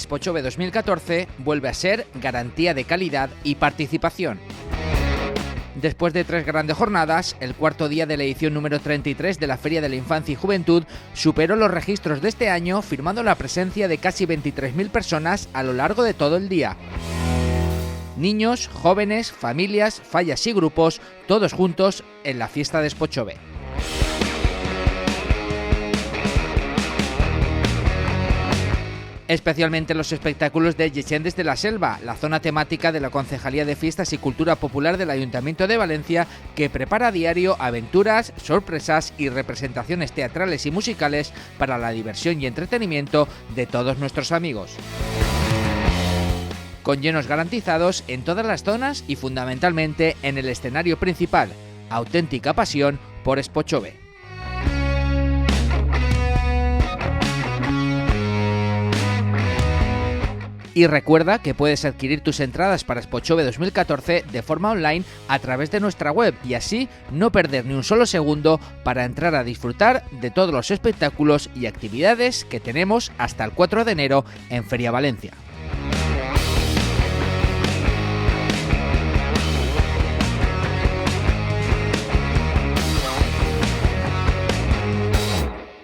Expochove 2014 vuelve a ser garantía de calidad y participación. Después de 3 grandes jornadas, el cuarto día de la edición número 33 de la Feria de la Infancia y Juventud superó los registros de este año, firmando la presencia de casi 23.000 personas a lo largo de todo el día. Niños, jóvenes, familias, fallas y grupos, todos juntos en la fiesta de Expochove. Especialmente los espectáculos de Llegendes de la Selva, la zona temática de la Concejalía de Fiestas y Cultura Popular del Ayuntamiento de Valencia, que prepara a diario aventuras, sorpresas y representaciones teatrales y musicales para la diversión y entretenimiento de todos nuestros amigos. Con llenos garantizados en todas las zonas y fundamentalmente en el escenario principal. Auténtica pasión por Expochove. Y recuerda que puedes adquirir tus entradas para Expochove 2014 de forma online a través de nuestra web y así no perder ni un solo segundo para entrar a disfrutar de todos los espectáculos y actividades que tenemos hasta el 4 de enero en Feria Valencia.